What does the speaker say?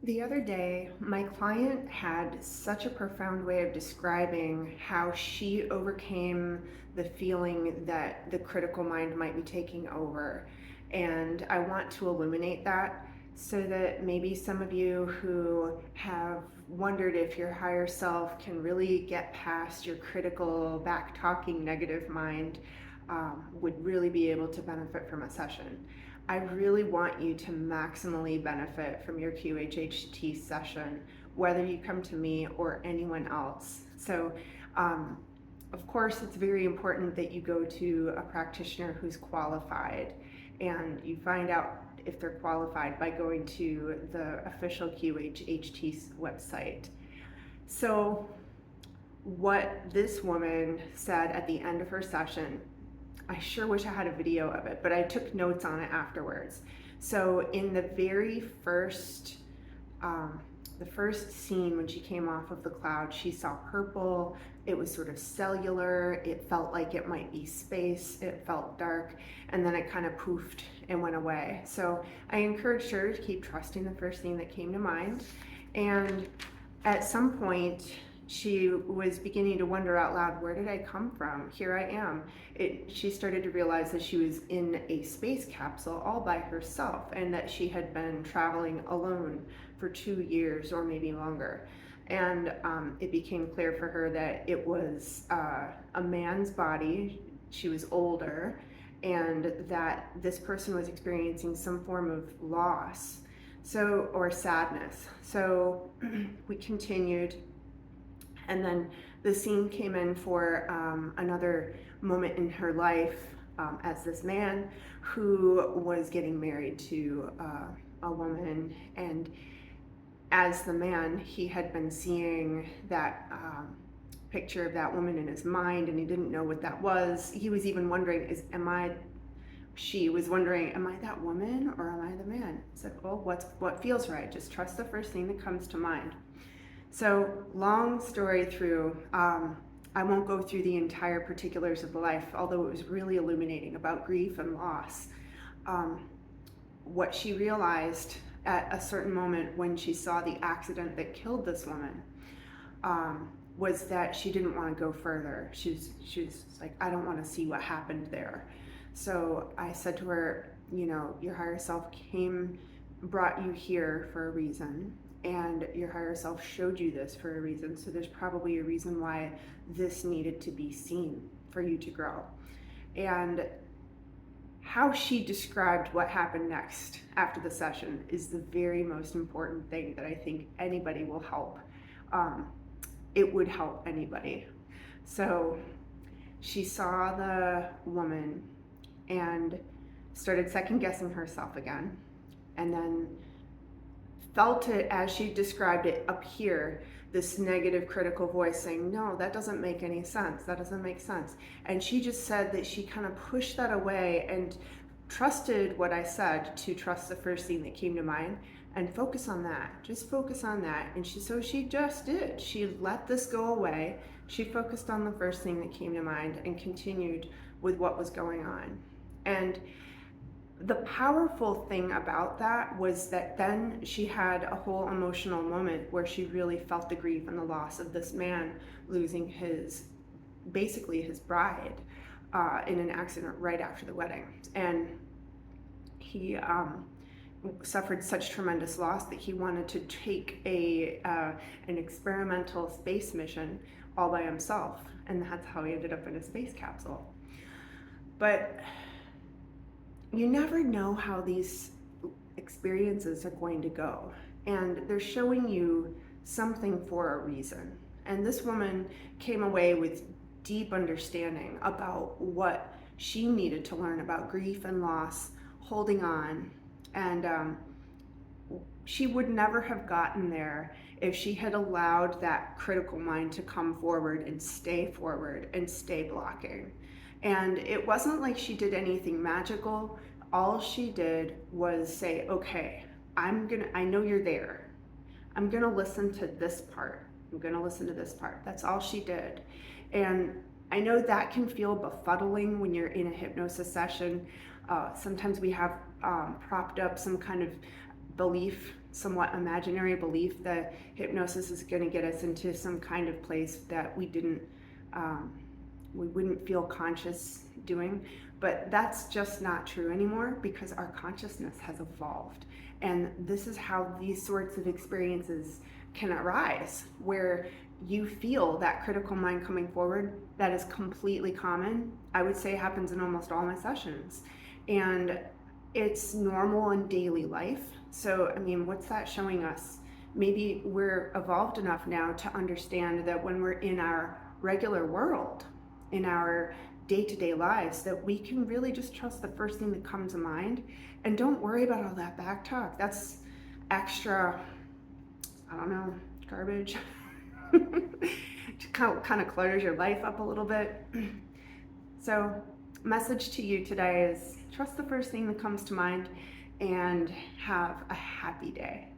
The other day, my client had such a profound way of describing how she overcame the feeling that the critical mind might be taking over. And I want to illuminate that so that maybe some of you who have wondered if your higher self can really get past your critical, back talking, negative mind would really be able to benefit from a session. I really want you to maximally benefit from your QHHT session, whether you come to me or anyone else. So, of course, it's very important that you go to a practitioner who's qualified, and you find out if they're qualified by going to the official QHHT website. So, what this woman said at the end of her session, I sure wish I had a video of it, but I took notes on it afterwards. So in the very first, the first scene when she came off of the cloud, she saw purple. It was sort of cellular. It felt like it might be space. It felt dark, and then it kind of poofed and went away. So I encouraged her to keep trusting the first thing that came to mind. And at some point, she was beginning to wonder out loud, where did I come from? Here I am. She started to realize that she was in a space capsule all by herself, and that she had been traveling alone for 2 years or maybe longer. And it became clear for her that it was a man's body. She was older, and that this person was experiencing some form of loss, or sadness. So we continued. And then the scene came in for another moment in her life as this man who was getting married to a woman. And as the man, he had been seeing that picture of that woman in his mind, and he didn't know what that was. He was even wondering, she was wondering, am I that woman or am I the man? I said, well, what feels right? Just trust the first thing that comes to mind. So long story through, I won't go through the entire particulars of the life, although it was really illuminating about grief and loss. What she realized at a certain moment when she saw the accident that killed this woman was that she didn't want to go further. She was like, I don't want to see what happened there. So I said to her, your higher self brought you here for a reason. And your higher self showed you this for a reason. So there's probably a reason why this needed to be seen for you to grow. And how she described what happened next after the session is the very most important thing that I think anybody will help. It would help anybody. So she saw the woman and started second guessing herself again. And then felt it, as she described it up here, this negative critical voice saying, no, that doesn't make any sense. That doesn't make sense. And she just said that she kind of pushed that away and trusted what I said, to trust the first thing that came to mind and focus on that. Just focus on that. And she just did. She let this go away. She focused on the first thing that came to mind and continued with what was going on. And the powerful thing about that was that then she had a whole emotional moment where she really felt the grief and the loss of this man losing basically his bride in an accident right after the wedding. And he suffered such tremendous loss that he wanted to take an experimental space mission all by himself. And that's how he ended up in a space capsule. But you never know how these experiences are going to go, and they're showing you something for a reason. And this woman came away with deep understanding about what she needed to learn about grief and loss, holding on, and she would never have gotten there if she had allowed that critical mind to come forward and stay blocking. And it wasn't like she did anything magical. All she did was say, okay, I know you're there. I'm gonna listen to this part. That's all she did. And I know that can feel befuddling when you're in a hypnosis session. Sometimes we have propped up some kind of belief somewhat imaginary belief that hypnosis is going to get us into some kind of place that we wouldn't feel conscious doing. But that's just not true anymore, because our consciousness has evolved. And this is how these sorts of experiences can arise, where you feel that critical mind coming forward. That is completely common. I would say happens in almost all my sessions. And it's normal in daily life. So, I mean, what's that showing us? Maybe we're evolved enough now to understand that when we're in our regular world, in our day-to-day lives, that we can really just trust the first thing that comes to mind and don't worry about all that back talk. That's extra, I don't know, garbage. To kind of clutters your life up a little bit. So, message to you today is trust the first thing that comes to mind and have a happy day.